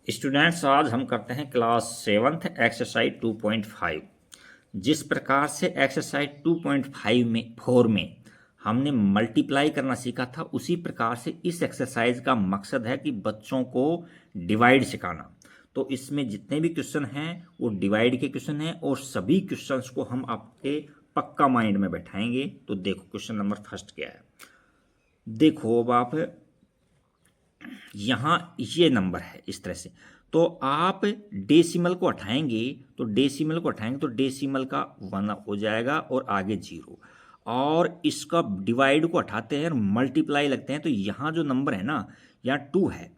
Students, आज हम करते हैं क्लास 7th एक्सरसाइज 2.5। जिस प्रकार से एक्सरसाइज 2.5 में 4 में हमने मल्टीप्लाई करना सीखा था, उसी प्रकार से इस एक्सरसाइज का मकसद है कि बच्चों को डिवाइड सिखाना। तो इसमें जितने भी क्वेश्चन हैं वो डिवाइड के क्वेश्चन हैं और सभी क्वेश्चंस को हम आपके पक्का माइंड में बैठाएंगे। तो देखो क्वेश्चन नंबर फर्स्ट क्या है। देखो अब आप यहाँ ये नंबर है इस तरह से, तो आप डेसिमल को हटाएंगे तो डेसिमल का 1 हो जाएगा और आगे 0। और इसका डिवाइड को हटाते हैं और मल्टीप्लाई लगते हैं, तो यहाँ जो नंबर है ना, यहाँ 2 है।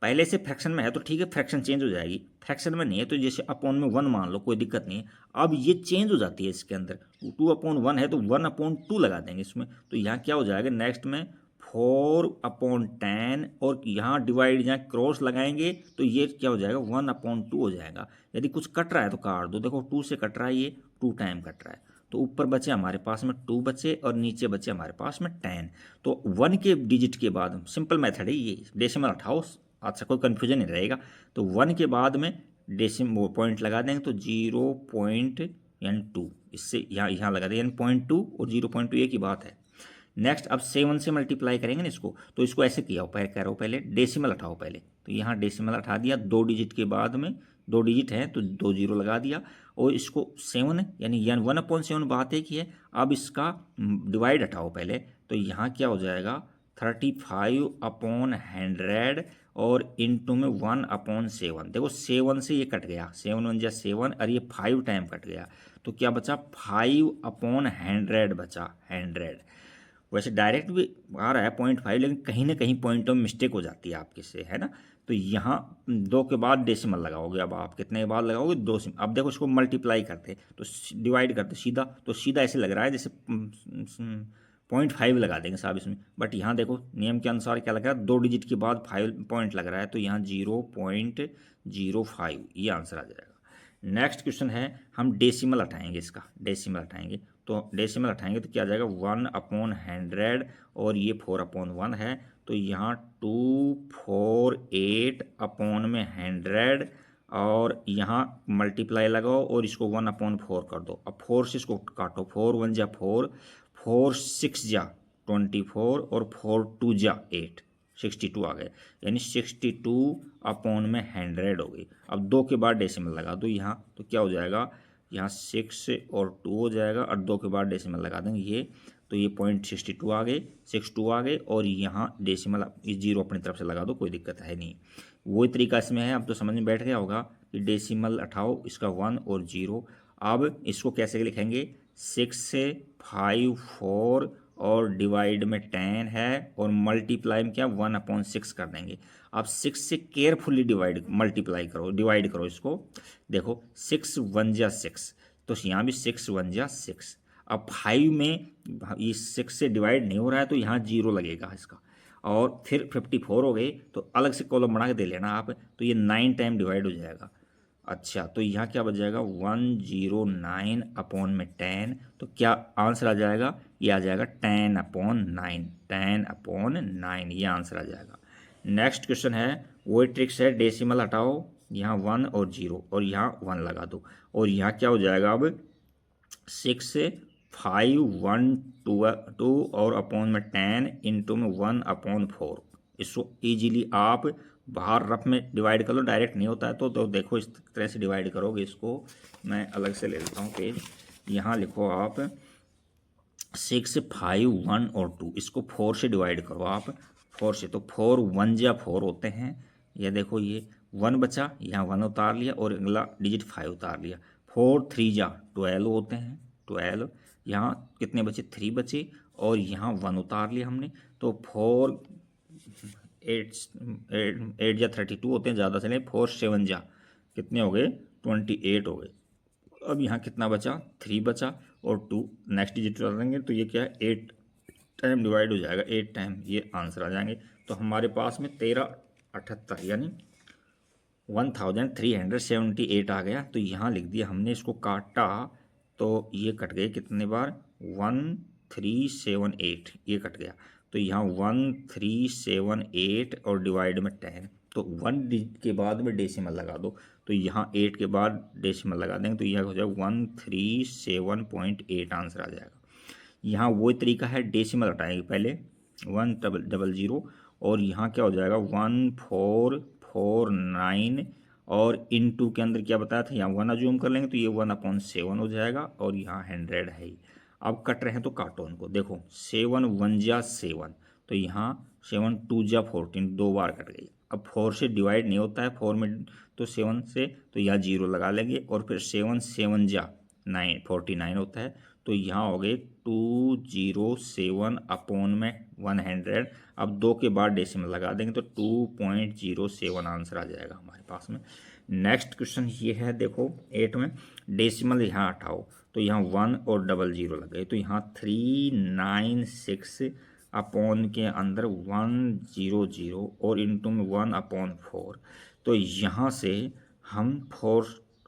पहले से फ्रैक्शन में है तो ठीक है, फ्रैक्शन चेंज हो जाएगी। फ्रैक्शन में नहीं है तो जैसे अपॉन में 1 मान लो, कोई दिक्कत नहीं है। अब ये चेंज हो जाती है इसके अंदर, 2/1 है तो 1/2 लगा देंगे इसमें। तो यहाँ क्या हो जाएगा नेक्स्ट में 4/10, और यहाँ डिवाइड यहाँ क्रॉस लगाएंगे तो ये क्या हो जाएगा 1/2 हो जाएगा। यदि कुछ कट रहा है तो काट दो। देखो 2 से कट रहा है, ये 2 टाइम कट रहा है, तो ऊपर बचे हमारे पास में 2 बचे और नीचे बचे हमारे पास में 10। तो 1 के डिजिट के बाद सिंपल मेथड है ये, डेसिमल हटाओ, अच्छा कोई कन्फ्यूजन नहीं रहेगा। तो 1 के बाद में वो पॉइंट लगा देंगे तो 0.2, इससे यहाँ लगा देंगे, यानी 0.2 और 0.2 एक ही बात है। नेक्स्ट अब 7 से मल्टीप्लाई करेंगे ना इसको, तो इसको ऐसे किया हो, कह रहा हूँ पहले डेसिमल हटाओ पहले। तो यहाँ डेसिमल हटा दिया, 2 डिजिट के बाद में 2 डिजिट है तो 2 0 लगा दिया, और इसको 7 यानी 1/7 बात एक ही है। अब इसका डिवाइड हटाओ पहले, तो यहाँ क्या हो जाएगा 35/100 और इंटू में 1/7। देखो 7 से ये कट गया, 7 1 जा 7 और ये 5 टाइम कट गया, तो क्या बचा 5/100 बचा 100। वैसे डायरेक्ट भी आ रहा है 0.5, लेकिन कहीं ना कहीं पॉइंटों में मिस्टेक हो जाती है आपके से, है ना। तो यहाँ 2 के बाद डेसिमल लगाओगे। अब आप कितने के बाद लगाओगे 2 से। अब देखो इसको मल्टीप्लाई करते तो डिवाइड करते सीधा, तो सीधा ऐसे लग रहा है जैसे 0.5 लगा देंगे साहब इसमें, बट यहाँ देखो नियम के अनुसार क्या लग रहा है, 2 डिजिट के बाद 5 पॉइंट लग रहा है, तो यहाँ 0.05 ये आंसर आ जाएगा। नेक्स्ट क्वेश्चन है, हम डेसिमल हटाएंगे, इसका डेसिमल हटाएंगे, तो डेसिमल हटाएंगे तो क्या आ जाएगा 1/100 और ये 4/1 है, तो यहाँ 248 अपॉन में 100 और यहाँ मल्टीप्लाई लगाओ और इसको 1/4 कर दो। अब 4 से इसको काटो, 4 1 जा 4, 4 6 जा 24 और 4 2 जा 8, 62 आ गए, यानी 62/100 हो गई। अब 2 के बाद डेसिमल लगा दो यहाँ, तो क्या हो जाएगा यहाँ 6 और 2 हो जाएगा, और 2 के बाद डेसिमल लगा देंगे ये, तो ये 0.62 आ गए, 62 आ गए, और यहाँ डेसिमल इस 0 अपनी तरफ से लगा दो, कोई दिक्कत है नहीं। वही तरीका इसमें है, अब तो समझ में बैठ गया होगा कि डेसिमल हटाओ इसका 1 और 0। अब इसको कैसे लिखेंगे, 6 से 5 4 और डिवाइड में 10 है, और मल्टीप्लाई में क्या 1/6 कर देंगे। अब 6 से केयरफुली डिवाइड करो इसको। देखो 6 1 जा 6, तो यहाँ भी 6 1 जा 6। अब 5 में ये 6 से डिवाइड नहीं हो रहा है, तो यहाँ 0 लगेगा इसका, और फिर 54 हो गए, तो अलग से कॉलम बना के दे लेना आप, तो ये 9 टाइम डिवाइड हो जाएगा। अच्छा, तो यहाँ क्या बच जाएगा 109 अपॉन में 10, तो क्या आंसर आ जाएगा, ये आ जाएगा 10/9, 10/9 ये आंसर आ जाएगा। नेक्स्ट क्वेश्चन है, वही ट्रिक्स है, डेसिमल हटाओ, यहाँ 1 और 0 और यहाँ 1 लगा दो, और यहाँ क्या हो जाएगा अब 6 से 5 1 2 और अपॉन में 10 इंटू में 1/4। इसको ईजिली आप बाहर रफ में डिवाइड कर लो, डायरेक्ट नहीं होता है तो देखो इस तरह से डिवाइड करोगे इसको। मैं अलग से ले लेता हूँ पेज, यहाँ लिखो आप 6 5 1 और 2, इसको 4 से डिवाइड करो आप, 4 से, तो 4 1 जा 4 होते हैं। ये देखो ये 1 बचा, यहाँ 1 उतार लिया और अगला डिजिट 5 उतार लिया। 4 3 जा 12 होते हैं, 12, यहाँ कितने बचे 3 बचे, और यहाँ 1 उतार लिया हमने, तो 4 8 जा 32 होते हैं, ज़्यादा चले, 4 7 जा कितने हो गए 28 हो गए। अब यहाँ कितना बचा 3 बचा और 2, नेक्स्ट डिजिट डाल देंगे तो ये क्या है 8 टाइम डिवाइड हो जाएगा, 8 टाइम, ये आंसर आ जाएंगे। तो हमारे पास में 1378 यानी 1378 आ गया। तो यहाँ लिख दिया हमने, इसको काटा तो ये कट गए कितने बार 1378, ये कट गया, तो यहाँ 1378 और डिवाइड में 10, तो 1 डिजिट के बाद में डेसिमल लगा दो, तो यहाँ 8 के बाद डेसिमल लगा देंगे तो यह हो जाएगा 137.8 आंसर आ जाएगा। यहाँ वही तरीका है, डेसिमल हटाएंगे पहले 100 और यहाँ क्या हो जाएगा 1449 और इनटू के अंदर क्या बताया था, यहाँ 1 अज्यूम कर लेंगे तो ये 1/7 हो जाएगा और यहाँ 100 है ही। अब कट रहे हैं तो काटो उनको, देखो 7 1 जा 7, तो यहाँ 7 2 जा 14, 2 बार कट गई। अब 4 से डिवाइड नहीं होता है 4 में, तो 7 से तो यहाँ 0 लगा लेंगे और फिर 7 7 जा 9 49 होता है, तो यहाँ हो गए 207/100। अब 2 के बाद डेसिमल लगा देंगे तो 2.07 आंसर आ जाएगा हमारे पास में। नेक्स्ट क्वेश्चन ये है, देखो 8 में डेसिमल यहाँ हटाओ तो यहाँ 1 और 00 लग गए, तो यहाँ 396 अपॉन के अंदर 100 और इंटू में 1/4, तो यहाँ से हम 4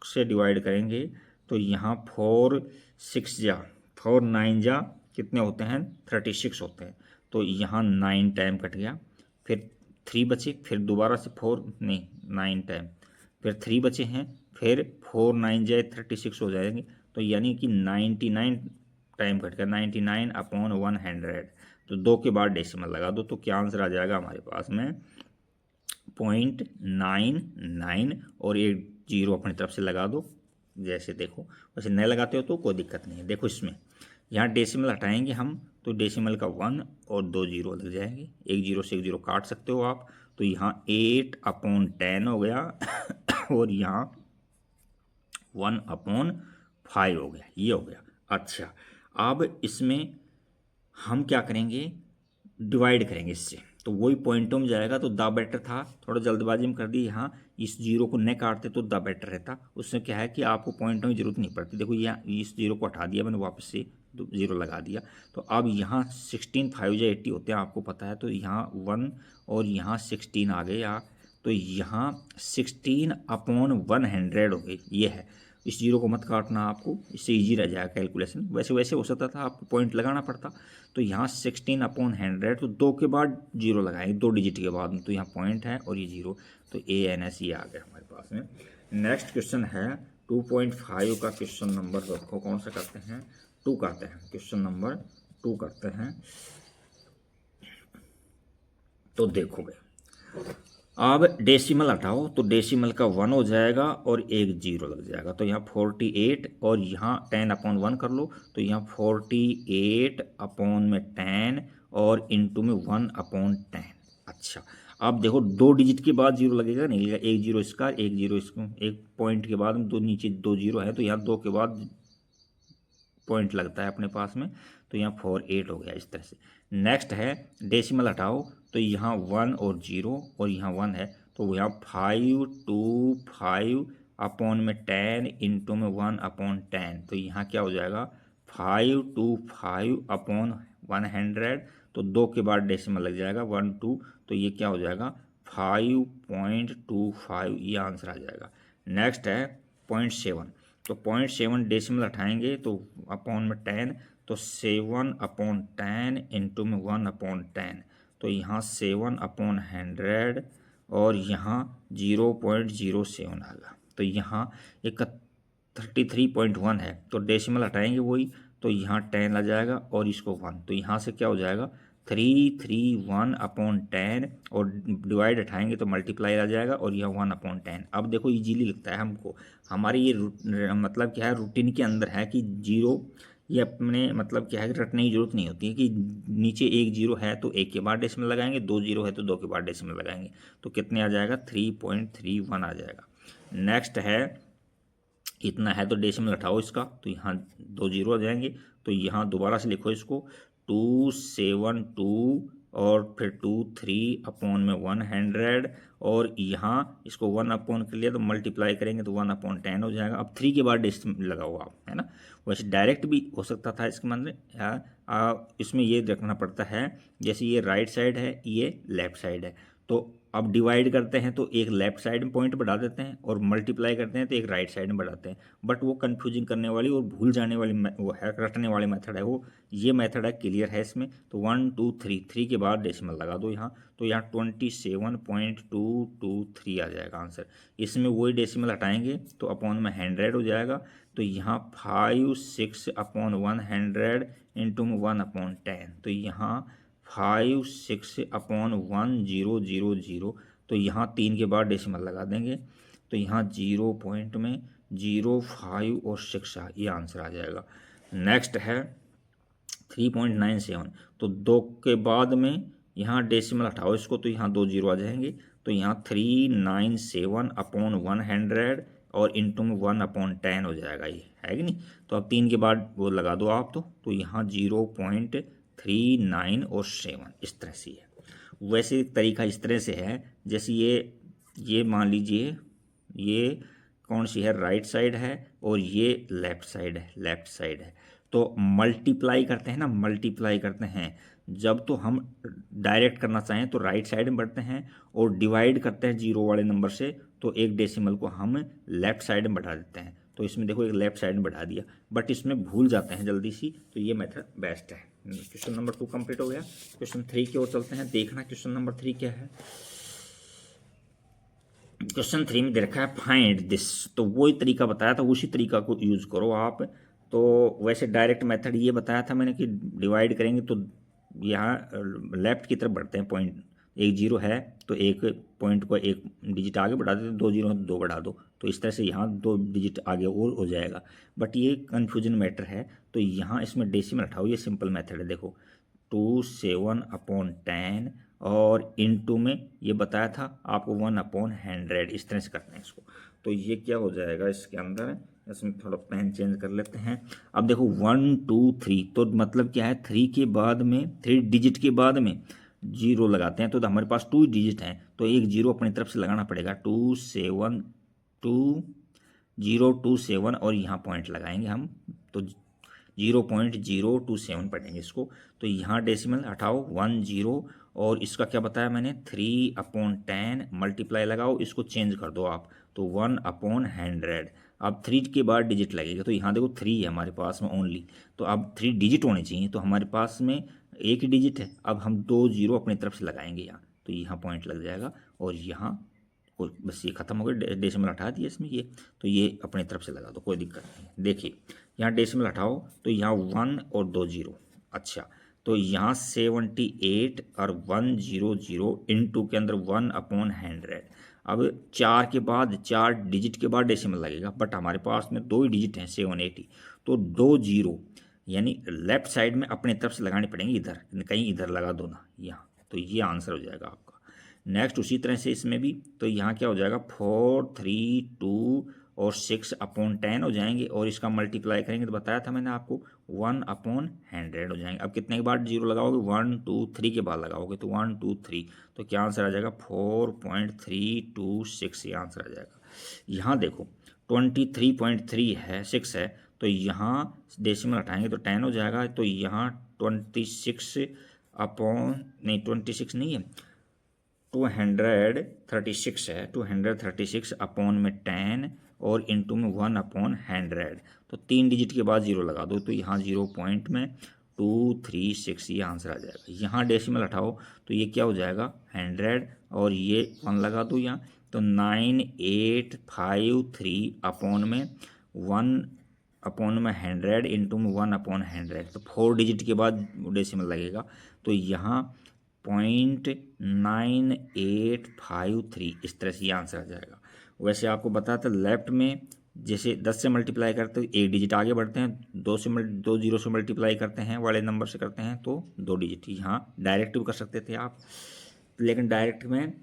से डिवाइड करेंगे तो यहाँ 4 6 जा 4 9 जा कितने होते हैं 36 होते हैं, तो यहाँ 9 टाइम कट गया, फिर 3 बचे, फिर दोबारा से 4 नहीं 9 टाइम, फिर 3 बचे हैं, फिर 4 9 जाए 36 हो जाएंगे, तो यानी कि 99 टाइम कट गया 99/100। तो 2 के बाद डेसिमल लगा दो तो क्या आंसर आ जाएगा हमारे पास में 0.99 और एक 0 अपनी तरफ से लगा दो। जैसे देखो वैसे नहीं लगाते हो तो कोई दिक्कत नहीं है। देखो इसमें यहाँ डेसिमल हटाएंगे हम तो डेसिमल का 1 और 2 0 लग जाएंगे, एक 0 से एक 0 काट सकते हो आप, तो यहाँ 8/10 हो गया और यहाँ 1/5 हो गया, ये हो गया। अच्छा अब इसमें हम क्या करेंगे, डिवाइड करेंगे इससे, तो वही पॉइंटों में जाएगा, तो द बेटर था, थोड़ा जल्दबाजी में कर दी, यहाँ इस 0 को न काटते तो द बेटर रहता। उससे क्या है कि आपको पॉइंटों की जरूरत नहीं पड़ती। देखो यहाँ इस 0 को हटा दिया मैंने, वापस से 0 लगा दिया, तो अब यहाँ 16 5 या 80 होते हैं आपको पता है, तो यहाँ 1 और यहाँ 16 आ गए, तो यहाँ 16/100 हो गई, ये है। इस 0 को मत काटना आपको, इससे इजी रह जाएगा कैलकुलेशन। वैसे वैसे हो सकता था आपको पॉइंट लगाना पड़ता, तो यहाँ 16/100, तो 2 के बाद 0 लगाएंगे 2 डिजिट के बाद में, तो यहाँ पॉइंट है और ये 0, तो ANS ये आ गया हमारे पास में। नेक्स्ट क्वेश्चन है 2.5 का क्वेश्चन नंबर, देखो कौन सा करते हैं 2 करते हैं, क्वेश्चन नंबर 2 करते हैं। तो देखोगे अब डेसिमल हटाओ तो डेसिमल का 1 हो जाएगा और एक 0 लग जाएगा, तो यहाँ 48 और यहाँ 10/1 कर लो, तो यहाँ 48/10 और इंटू में 1/10। अच्छा अब देखो 2 डिजिट के बाद 0 लगेगा नहीं लगेगा, एक 0 इसका एक 0 इसको, एक पॉइंट के बाद दो नीचे 2 0 है, तो यहाँ 2 के बाद पॉइंट लगता है अपने पास में, तो यहाँ 48 हो गया इस तरह से। नेक्स्ट है डेसिमल हटाओ तो यहाँ 1 और 0 और यहाँ 1 है, तो यहाँ 5/10 इंटू में 1/10, तो यहाँ क्या हो जाएगा 5/100, तो 2 के बाद डेसिमल लग जाएगा 1 2, तो ये क्या हो जाएगा 5.25, ये आंसर आ जाएगा। नेक्स्ट है 0.7, तो 0.7 डेसिमल हटाएंगे तो अपॉन में 10, तो 7/10 इंटू में 1/10, तो यहाँ 7/100 और यहाँ 0.07 आएगा, तो यहाँ एक 33.1 है, तो डेसिमल हटाएंगे वही, तो यहाँ 10 आ जाएगा और इसको 1, तो यहाँ से क्या हो जाएगा 331/10 और डिवाइड हटाएंगे तो मल्टीप्लाई आ जाएगा और यह 1/10। अब देखो इजीली लगता है हमको, हमारे ये मतलब क्या है रूटीन के अंदर है कि 0 ये अपने मतलब क्या है कि रटने की जरूरत नहीं होती है कि नीचे एक 0 है तो 1 के बाद डेसिमल लगाएंगे, 2 0 है तो 2 के बाद डेसिमल लगाएंगे, तो कितने आ जाएगा 3.31 आ जाएगा। नेक्स्ट है इतना है तो डेसिमल हटाओ इसका, तो यहाँ 2 0 आ जाएंगे, तो यहाँ दोबारा से लिखो इसको 272 और फिर 23/100 और यहाँ इसको 1/, के लिए तो मल्टीप्लाई करेंगे तो 1/10 हो जाएगा। अब 3 के बाद डेसिमल लगाओ आप, है ना, वैसे डायरेक्ट भी हो सकता था इसके मतलब इसमें ये रखना पड़ता है, जैसे ये राइट साइड है ये लेफ्ट साइड है, तो अब डिवाइड करते हैं तो एक लेफ्ट साइड में पॉइंट बढ़ा देते हैं और मल्टीप्लाई करते हैं तो एक राइट साइड में बढ़ाते हैं। बट वो कंफ्यूजिंग करने वाली और भूल जाने वाली वो है, रटने वाली मेथड है वो। ये मेथड है, क्लियर है इसमें। तो 1 2 3, 3 के बाद डेसिमल लगा दो यहाँ, तो यहाँ 27.223 आ जाएगा आंसर। इसमें वही डेसिमल हटाएंगे तो अपॉन में 100 हो जाएगा। तो यहाँ 5 6 अपॉन 100 इंटू में 1/10, तो यहाँ 5 6 अपॉन 1000। तो यहाँ 3 के बाद डेसिमल लगा देंगे तो यहाँ 0 पॉइंट में 05 और 6 ये आंसर आ जाएगा। नेक्स्ट है 3.97, तो 2 के बाद में यहाँ डेसिमल हटाओ इसको, तो यहाँ 2 जीरो आ जाएंगे। तो यहाँ 397 अपॉन 100 और इंटू में 1/10 हो जाएगा, ये है कि नहीं। तो अब 3 के बाद वो लगा दो आप, तो यहाँ 0.39 और 7 इस तरह से है। वैसे तरीका इस तरह से है, जैसे ये मान लीजिए ये कौन सी है, राइट साइड है और ये लेफ्ट साइड है। तो मल्टीप्लाई करते हैं ना, मल्टीप्लाई करते हैं जब, तो हम डायरेक्ट करना चाहें तो राइट साइड में बढ़ते हैं, और डिवाइड करते हैं जीरो वाले नंबर से तो एक डेसिमल को हम लेफ्ट साइड में बढ़ा देते हैं। तो इसमें देखो एक लेफ्ट साइड में बढ़ा दिया, बट इसमें भूल जाते हैं जल्दी सी, तो ये मेथड बेस्ट है। क्वेश्चन नंबर 2 कंप्लीट हो गया। क्वेश्चन 3 की ओर चलते हैं, देखना क्वेश्चन नंबर 3 क्या है। क्वेश्चन 3 में दे रखा है फाइंड दिस, तो वही तरीका बताया था, उसी तरीका को यूज़ करो आप। तो वैसे डायरेक्ट मेथड ये बताया था मैंने कि डिवाइड करेंगे तो यहाँ लेफ्ट की तरफ बढ़ते हैं, पॉइंट एक जीरो है तो एक पॉइंट को एक डिजिट आगे बढ़ा देते, 2 जीरो 2 बढ़ा दो, तो इस तरह से यहाँ 2 डिजिट आगे और हो जाएगा। बट ये कन्फ्यूजन मैटर है, तो यहाँ इसमें डेसिमल हटाओ, ये सिंपल मेथड है। देखो 27/10 और इनटू में ये बताया था आपको 1/100, इस तरह से करते हैं इसको। तो ये क्या हो जाएगा इसके अंदर, इसमें थोड़ा पेन चेंज कर लेते हैं। अब देखो 1 2 3, तो मतलब क्या है, 3 के बाद में 3 डिजिट के बाद में जीरो लगाते हैं, तो हमारे पास 2 डिजिट हैं, तो एक जीरो अपनी तरफ से लगाना पड़ेगा। 0.027 और यहाँ पॉइंट लगाएंगे हम, तो 0.027 पढ़ेंगे इसको। तो यहाँ डेसिमल हटाओ 1 0, और इसका क्या बताया मैंने, 3/10 मल्टीप्लाई लगाओ, इसको चेंज कर दो आप, तो 1/100। अब 3 के बाद डिजिट लगेगा, तो यहाँ देखो 3 है हमारे पास में ओनली, तो अब 3 डिजिट होने चाहिए, तो हमारे पास में एक ही डिजिट है। अब हम 2 जीरो अपनी तरफ से लगाएंगे यहाँ, तो यहाँ पॉइंट लग जाएगा, और यहाँ बस ये खत्म हो गया, डेसिमल हटा दिया इसमें ये, तो ये अपनी तरफ से लगा दो, कोई दिक्कत नहीं। देखिए यहाँ डेसिमल हटाओ तो यहाँ 1 और 2 जीरो, अच्छा तो यहाँ 78 और 100 इंटू के अंदर 1/100। अब 4 के बाद 4 डिजिट के बाद डेसिमल लगेगा, बट हमारे पास में 2 ही डिजिट हैं 780, तो 2 जीरो यानी लेफ्ट साइड में अपने तरफ से लगानी पड़ेंगी, इधर कहीं इधर लगा दो ना यहाँ, तो ये आंसर हो जाएगा आपका। नेक्स्ट उसी तरह से इसमें भी, तो यहाँ क्या हो जाएगा 4 3 2 और 6/10 हो जाएंगे, और इसका मल्टीप्लाई करेंगे तो बताया था मैंने आपको 1/100 हो जाएंगे। अब कितने के बाद जीरो लगाओगे, 1 2 3 के बाद लगाओगे, तो 1 2 3, तो क्या आंसर आ जाएगा 4.326, ये आंसर आ जाएगा। यहाँ देखो 23.3 है, 6 है, तो यहाँ डेसिमल हटाएंगे तो 10 हो जाएगा, तो यहाँ 26 नहीं है 236 है, 236 अपॉन में 10 और इंटू में 1/100, तो 3 डिजिट के बाद जीरो लगा दो, तो यहाँ 0.236 ये आंसर आ जाएगा। यहाँ डेसिमल हटाओ तो ये क्या हो जाएगा 100, और ये 1 लगा दो यहाँ, तो 9853 अपॉन में 1/100 इंटू में 1/100, तो 4 डिजिट के बाद डेसिमल लगेगा, तो यहाँ 0.9853 इस तरह से ये आंसर आ जाएगा। वैसे आपको बताया था लेफ्ट में जैसे 10 से मल्टीप्लाई करते हैं एक डिजिट आगे बढ़ते हैं, 2 जीरो से मल्टीप्लाई करते हैं वाले नंबर से करते हैं तो 2 डिजिट, यहाँ डायरेक्ट भी कर सकते थे आप, लेकिन डायरेक्ट में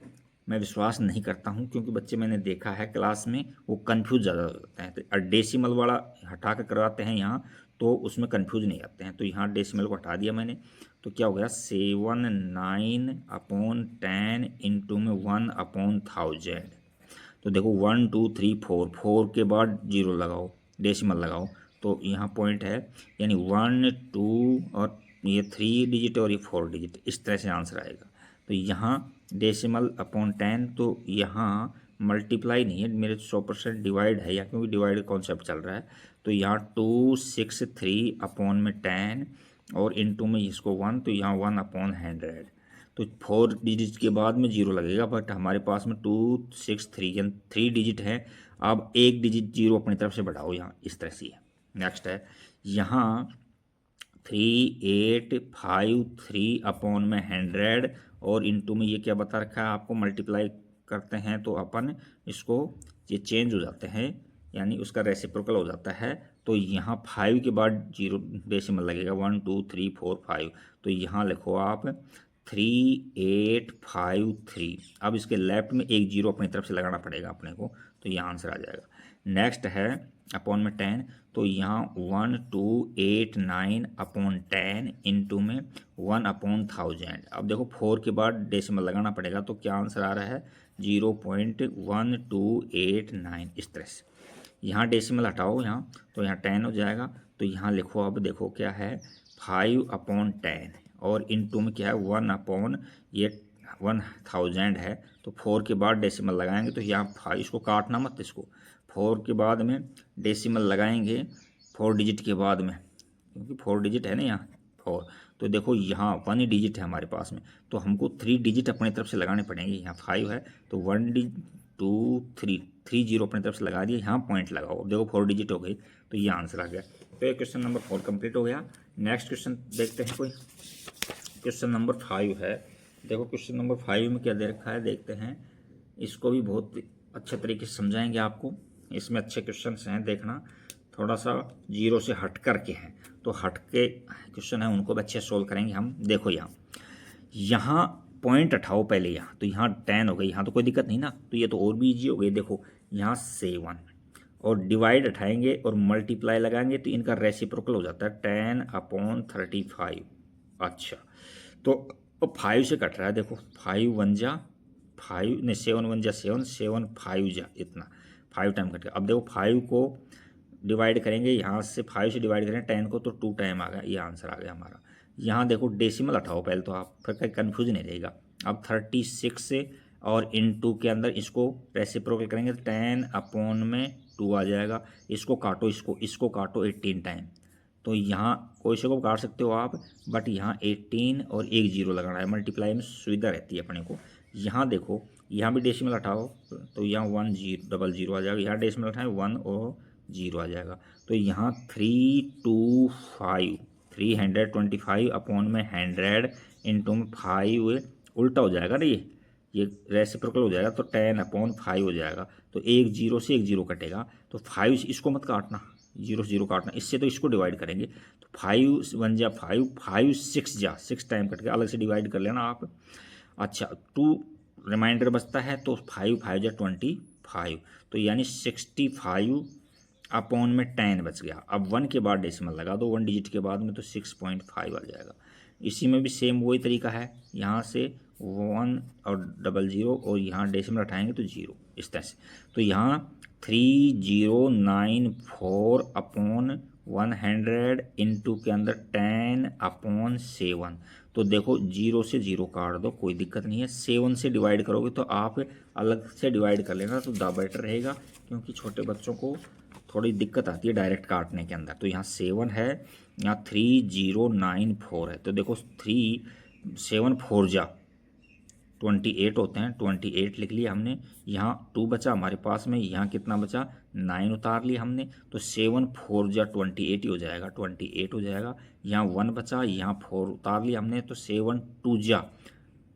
मैं विश्वास नहीं करता हूँ, क्योंकि बच्चे मैंने देखा है क्लास में वो कंफ्यूज ज़्यादा होते हैं, तो डेसिमल वाला हटा कर करवाते हैं यहाँ, तो उसमें कंफ्यूज नहीं आते हैं। तो यहाँ डेसिमल को हटा दिया मैंने, तो क्या हो गया 79/10 इंटू में 1/1000। तो देखो 1 2 3 4, 4 के बाद जीरो लगाओ, डेसिमल लगाओ, तो यहाँ पॉइंट है, यानी 1 2 और ये 3 डिजिट और ये 4 डिजिट, इस तरह से आंसर आएगा। तो यहाँ डेसिमल अपॉन 10, तो यहाँ मल्टीप्लाई नहीं है मेरे 100% डिवाइड है, या क्योंकि डिवाइड कॉन्सेप्ट चल रहा है। तो यहाँ 263 अपॉन में 10 और इनटू में इसको 1, तो यहाँ 1 अपॉन 100। तो 4 डिजिट के बाद में 0 लगेगा, बट हमारे पास में 263 यानी 3 डिजिट है। अब एक डिजिट 0 अपनी तरफ से बढ़ाओ, यहाँ इस तरह से है। नेक्स्ट है यहाँ 3853 अपॉन में 100 और इनटू में ये क्या बता रखा है आपको, मल्टीप्लाई करते हैं तो अपन इसको ये चेंज हो जाते हैं, यानी उसका रेसिप्रोकल हो जाता है। तो यहाँ 5 के बाद 0 डेसिमल लगेगा, 1 2 3 4 5। तो यहाँ लिखो आप 3853। अब इसके लेफ्ट में एक 0 अपनी तरफ से लगाना पड़ेगा अपने को, तो यहाँ आंसर आ जाएगा। नेक्स्ट है अपॉन में 10, तो यहाँ 1289 अपॉन 10 इनटू में 1 अपॉन 1000। अब देखो 4 के बाद डेसिमल लगाना पड़ेगा, तो क्या आंसर आ रहा है 0.1289। इस तरह से यहाँ डेसिमल हटाओ यहाँ, तो यहाँ 10 हो जाएगा। तो यहाँ लिखो, अब देखो क्या है 5 अपॉन 10 और इनटू में क्या है 1 अपॉन ये 1000 है। तो 4 के बाद डेसिमल लगाएंगे, तो यहाँ 5, इसको काटना मत, इसको 4 के बाद में डेसिमल लगाएंगे 4 डिजिट के बाद में, क्योंकि 4 डिजिट है ना यहाँ 4। तो देखो यहाँ 1 ही डिजिट है हमारे पास में, तो हमको 3 डिजिट अपनी तरफ से लगाने पड़ेंगे। यहाँ 5 है तो 1 2 3 3 0 अपनी तरफ से लगा दिया, यहाँ पॉइंट लगाओ। अब देखो 4 डिजिट हो गई, तो ये आंसर आ गया। तो ये क्वेश्चन नंबर 4 कंप्लीट हो गया। नेक्स्ट क्वेश्चन देखते हैं कोई। क्वेश्चन नंबर 5 है। देखो क्वेश्चन नंबर 5 में क्या दे रखा है, देखते हैं। इसको भी बहुत अच्छे तरीके से समझाएंगे आपको। इसमें अच्छे क्वेश्चन हैं, देखना। थोड़ा सा 0 से हट करके हैं, तो हट के क्वेश्चन है उनको भी अच्छे सोल्व करेंगे हम। देखो यहाँ पॉइंट उठाओ पहले, यहाँ तो यहाँ 10 हो गई, यहाँ तो कोई दिक्कत नहीं ना, तो ये तो और भी ईजी हो गई। देखो यहाँ 7 और डिवाइड उठाएंगे और मल्टीप्लाई लगाएंगे, तो इनका रेसिप्रोकल हो जाता है 10 अपॉन 35। अच्छा, तो 5 से कट रहा है। देखो 5 1 जा 5 नहीं, 7 1 जा 7, 7 5 जा, इतना 5 टाइम कट गया। अब देखो 5 को डिवाइड करेंगे, यहाँ से 5 से डिवाइड करें 10 को, तो 2 टाइम आ गया, ये आंसर आ गया हमारा। यहाँ देखो डेसिमल हटाओ पहले, तो आप फिर कहीं कन्फ्यूज नहीं रहेगा। अब 36 से और इनटू के अंदर इसको रेसिप्रोकल करेंगे, तो 10 अपॉन में 2 आ जाएगा। इसको काटो, इसको काटो 18 टाइम, तो यहाँ कोई से को काट सकते हो आप, बट यहाँ 18 और एक 0 लगाना है। मल्टीप्लाई में सुविधा रहती है अपने को। यहाँ देखो, यहाँ भी डेसिमल हटाओ, तो यहाँ 1 0 0 आ जाएगा। यहाँ डेसिमल हटाएं 1 और 0 आ जाएगा। तो यहाँ 325 अपॉन में 100 इनटू में 5 उल्टा हो जाएगा ना, ये रेसिप्रोकल हो जाएगा, तो 10 अपॉन 5 हो जाएगा। तो एक 0 से एक 0 कटेगा, तो 5 इसको मत काटना, 0 से 0 काटना, इससे तो इसको डिवाइड करेंगे। तो 5 1 जा 5, 5 6 जा 6 टाइम कट गया, अलग से डिवाइड कर लेना आप। अच्छा 2 रिमाइंडर बचता है, तो 5 5 जा 25, तो यानी 65 अपॉन में 10 बच गया। अब 1 के बाद डेसिमल लगा दो, 1 डिजिट के बाद में, तो 6.5 आ जाएगा। इसी में भी सेम वही तरीका है, यहाँ से 1 और 00 और यहाँ डेसिमल उठाएंगे तो 0, इस तरह से। तो यहाँ 3094 अपॉन 100 इनटू के अंदर 10 अपॉन 7। तो देखो 0 से 0 काट दो, कोई दिक्कत नहीं है। 7 से डिवाइड करोगे तो आप अलग से डिवाइड कर लेना, तो ज़्यादा बेटर रहेगा, क्योंकि छोटे बच्चों को थोड़ी दिक्कत आती है डायरेक्ट काटने के अंदर। तो यहाँ 7 है, यहाँ 3094 है, तो देखो 3 7 4 जा 28 होते हैं, 28 लिख लिया हमने। यहाँ 2 बचा हमारे पास में, यहाँ कितना बचा 9 उतार लिया हमने, तो 7 4 जा 28 ही हो जाएगा, 28 हो जाएगा। यहाँ 1 बचा, यहाँ 4 उतार लिया हमने, तो 7 2 जा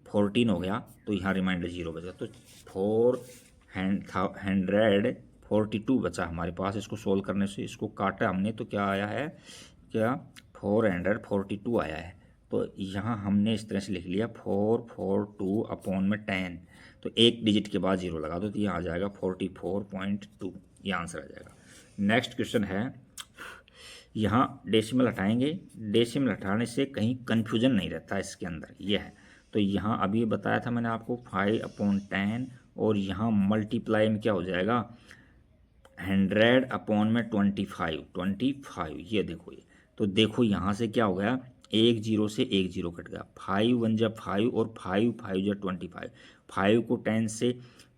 14 हो गया, तो यहाँ रिमाइंडर 0 बचा, तो 442 बचा हमारे पास। इसको सोल्व करने से, इसको काटा हमने, तो क्या आया है, क्या 442 आया है। तो यहाँ हमने इस तरह से लिख लिया 442 अपॉन में 10, तो एक डिजिट के बाद 0 लगा दो, तो यहाँ आ जाएगा 44.2, ये आंसर आ जाएगा। नेक्स्ट क्वेश्चन है, यहाँ डेसिमल हटाएंगे, डेसिमल हटाने से कहीं कन्फ्यूजन नहीं रहता इसके अंदर, ये है। तो यहाँ अभी बताया था मैंने आपको 5/10, और यहाँ मल्टीप्लाई में क्या हो जाएगा 100 अपॉन में 25, ये देखो ये। तो देखो यहाँ से क्या हो गया, एक जीरो से एक जीरो कट गया, 5 वन जा 5 और 5 5 जा 25, 5 को 10 से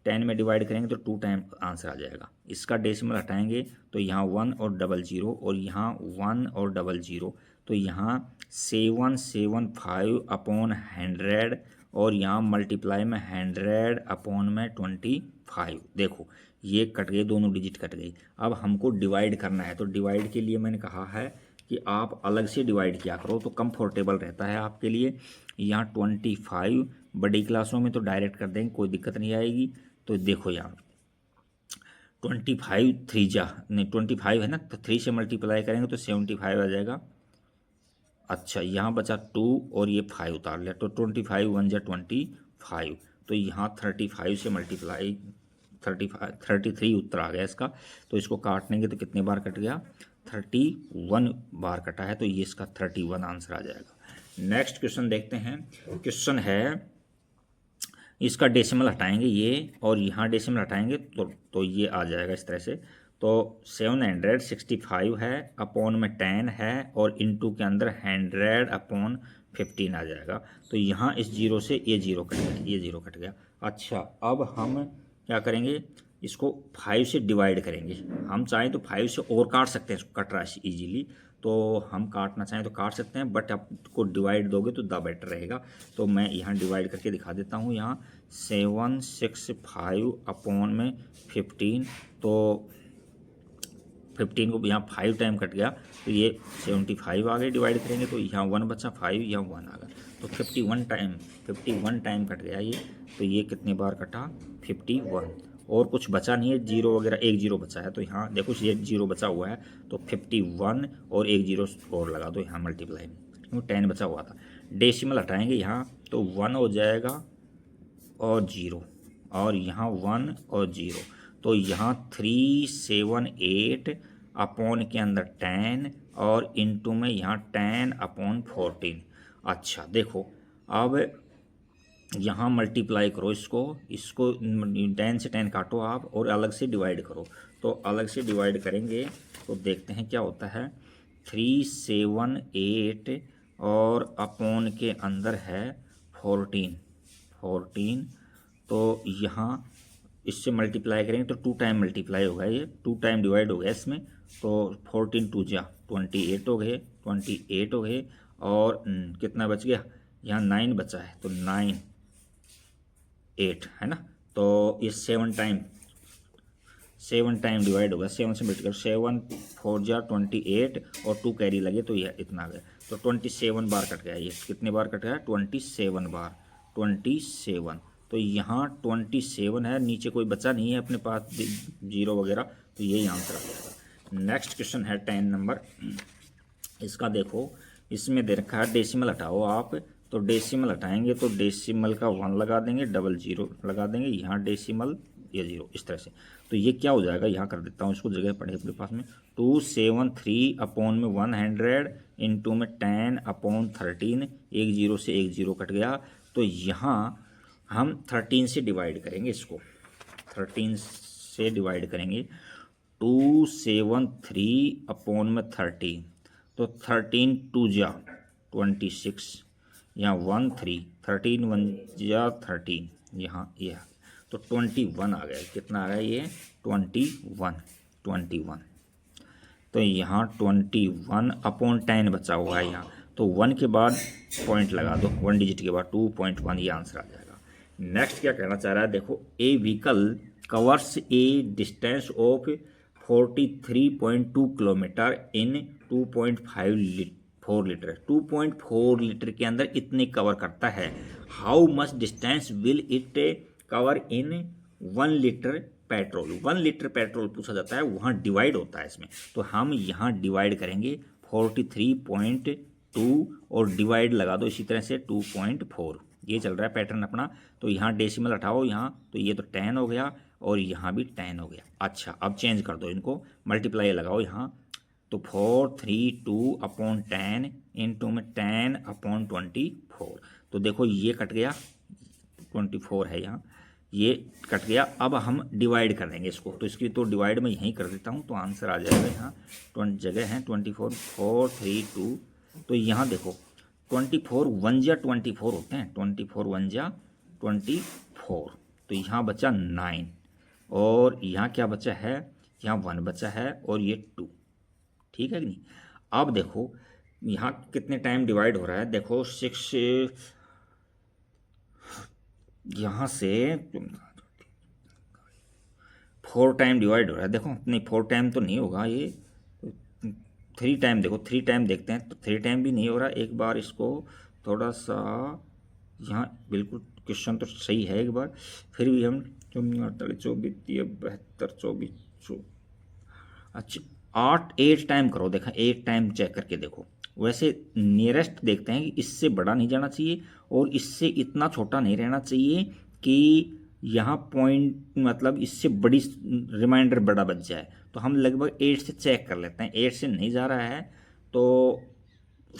10 में डिवाइड करेंगे तो 2 टाइम आंसर आ जाएगा। इसका डेसिमल हटाएंगे तो यहाँ 1 और डबल जीरो और यहाँ 1 और डबल जीरो, तो यहाँ 775 अपॉन 100 और यहाँ मल्टीप्लाई में 100 अपॉन में 25। देखो ये कट गए, दोनों डिजिट कट गई। अब हमको डिवाइड करना है, तो डिवाइड के लिए मैंने कहा है कि आप अलग से डिवाइड किया करो तो कंफर्टेबल रहता है आपके लिए। यहाँ 25 बड़ी क्लासों में तो डायरेक्ट कर देंगे, कोई दिक्कत नहीं आएगी। तो देखो यहाँ 25 3 जा नहीं 25 है ना, तो 3 से मल्टीप्लाई करेंगे तो 75 आ जाएगा। अच्छा यहाँ बचा 2 और ये 5 उतार लिया, तो 25 1 जा 25, तो यहाँ 35 से मल्टीप्लाई 33 उत्तर आ गया इसका। तो इसको काटनेंगे तो कितने बार कट गया, 31 बार कटा है, तो ये इसका 31 आंसर आ जाएगा। नेक्स्ट क्वेश्चन देखते हैं। क्वेश्चन है इसका डेसिमल हटाएंगे ये और यहाँ डेसिमल हटाएंगे तो ये आ जाएगा इस तरह से। तो 765 है, अपॉन में 10 है और इनटू के अंदर 100 अपॉन 15 आ जाएगा। तो यहाँ इस जीरो से ये जीरो कट गया, ये जीरो कट गया। अच्छा अब हम क्या करेंगे, इसको 5 से डिवाइड करेंगे। हम चाहें तो 5 से और काट सकते हैं इसको, कट राशि इजीली, तो हम काटना चाहें तो काट सकते हैं, बट आपको डिवाइड दोगे तो द बेटर रहेगा। तो मैं यहाँ डिवाइड करके दिखा देता हूँ। यहाँ 765 अपॉन में 15, तो 15 को यहाँ 5 टाइम कट गया तो ये 75 आ गए। डिवाइड करेंगे तो यहाँ 1 बचा, 5 यहाँ 1 आ गया, तो 51 टाइम कट गया ये। तो ये कितने बार कटा, 51, और कुछ बचा नहीं है, जीरो वगैरह, एक जीरो बचा है। तो यहाँ देखो ये जीरो बचा हुआ है, तो 51 और एक जीरो और लगा दो यहाँ मल्टीप्लाई में, क्योंकि 10 बचा हुआ था। डेसिमल हटाएंगे यहाँ तो 1 हो जाएगा और जीरो, और यहाँ 1 और जीरो, तो यहाँ 378 अपॉन के अंदर 10 और इनटू में यहाँ 10 अपॉन 14। अच्छा देखो अब यहाँ मल्टीप्लाई करो इसको 10 से 10 काटो आप और अलग से डिवाइड करो। तो अलग से डिवाइड करेंगे तो देखते हैं क्या होता है। 378 और अपॉन के अंदर है 14, तो यहाँ इससे मल्टीप्लाई करेंगे तो 2 टाइम मल्टीप्लाई होगा, ये 2 टाइम डिवाइड हो गया इसमें। तो 14 2 जा 28 हो गए, और कितना बच गया, यहाँ 9 बचा है, तो 9 8 है ना। तो ये 7 टाइम डिवाइड होगा, 7 से मल्टीप्लाई, 7 4 जा 28 और 2 कैरी लगे तो यह इतना आ गया। तो 27 बार कट गया, ये कितने बार कट गया, 27 बार, 27। तो यहाँ 27 है, नीचे कोई बचा नहीं है अपने पास जीरो वगैरह, तो यही आंसर आ जाएगा। नेक्स्ट क्वेश्चन है 10 नंबर। इसका देखो इसमें दे रखा है डेसिमल हटाओ आप, तो डेसिमल हटाएंगे तो डेसिमल का 1 लगा देंगे, डबल जीरो लगा देंगे, यहाँ डेसिमल ये जीरो, इस तरह से। तो ये क्या हो जाएगा, यहाँ कर देता हूँ इसको, जगह पड़े अपने पास में। 273 अपॉन में 100 इंटू में 10 अपॉन 13, एक जीरो से एक जीरो कट गया। तो यहाँ हम 13 से डिवाइड करेंगे इसको, 13 से डिवाइड करेंगे। 273 अपॉन में 13, तो 13 2 जा 26, यहाँ 1 3, 13 1 जा 13, यहाँ यह तो 21 आ गया। कितना आ गया ये, 21। तो यहाँ 21 अपॉन 10 बचा हुआ है यहाँ, तो 1 के बाद पॉइंट लगा दो, 1 डिजिट के बाद 2.1, ये आंसर आ जाएगा। नेक्स्ट क्या कहना चाह रहा है, देखो a vehicle covers a distance of 43.2 kilometre in 2.4 litre. 2.4 litre के अंदर इतने कवर करता है। How much distance will it cover in 1 litre petrol. 1 litre petrol पूछा जाता है, वहाँ डिवाइड होता है इसमें। तो हम यहाँ डिवाइड करेंगे 43.2 और डिवाइड लगा दो इसी तरह से 2.4, ये चल रहा है पैटर्न अपना। तो यहाँ डेसिमल हटाओ यहाँ, तो ये तो 10 हो गया और यहाँ भी 10 हो गया। अच्छा अब चेंज कर दो इनको, मल्टीप्लाई लगाओ यहाँ, तो 432 अपॉन 10 इंटू में 10 अपॉन 24। तो देखो ये कट गया, 24 है यहाँ, ये कट गया। अब हम डिवाइड कर देंगे इसको, तो इसकी तो डिवाइड मैं यहीं कर देता हूँ, तो आंसर आ जाएगा यहाँ 20 जगह है 24, 432। तो यहाँ देखो 24 वन जा 24 होते हैं, 24 वन जा 24, तो यहाँ बचा 9 और यहाँ क्या बचा है, यहाँ 1 बचा है और ये 2, ठीक है कि नहीं। अब देखो यहाँ कितने टाइम डिवाइड हो रहा है, देखो 6 यहाँ से 4 टाइम डिवाइड हो रहा है, देखो नहीं 4 टाइम तो नहीं होगा ये, 3 टाइम, देखो 3 टाइम देखते हैं तो 3 टाइम भी नहीं हो रहा। एक बार इसको थोड़ा सा यहाँ, बिल्कुल क्वेश्चन तो सही है एक बार, फिर भी हम 48 24 72 24 अच्छा 8 टाइम करो, देखा 8 टाइम चेक करके देखो। वैसे नियरेस्ट देखते हैं कि इससे बड़ा नहीं जाना चाहिए और इससे इतना छोटा नहीं रहना चाहिए कि यहाँ पॉइंट मतलब इससे बड़ी रिमाइंडर बड़ा बच जाए, तो हम लगभग 8 से चेक कर लेते हैं। 8 से नहीं जा रहा है तो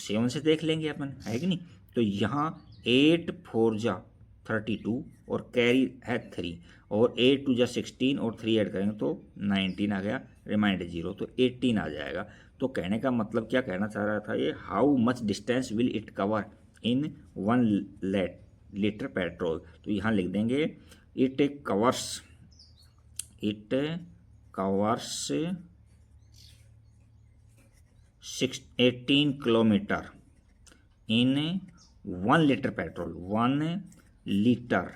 7 से देख लेंगे अपन, है कि नहीं। तो यहाँ 8 4 जा 32 और कैरी है 3 और 8 2 जा 16 और 3 ऐड करेंगे तो 19 आ गया, रिमाइंडर 0 तो 18 आ जाएगा। तो कहने का मतलब क्या कहना चाह रहा था ये, how much distance will it cover in 1 litre petrol. तो यहाँ लिख देंगे it covers 18 kilometre in 1 litre petrol, 1 litre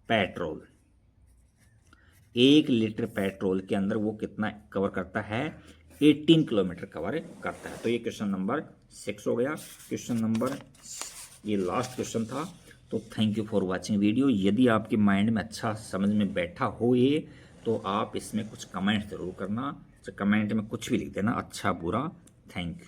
petrol, 1 litre petrol के अंदर वो कितना कवर करता है, 18 किलोमीटर कवर करता है। तो ये क्वेश्चन नंबर 6 हो गया। क्वेश्चन नंबर, ये लास्ट क्वेश्चन था। तो thank you for watching video. यदि आपके माइंड में अच्छा समझ में बैठा हो ये, तो आप इसमें कुछ कमेंट ज़रूर करना, कमेंट में कुछ भी लिख देना, अच्छा बुरा। Thank you.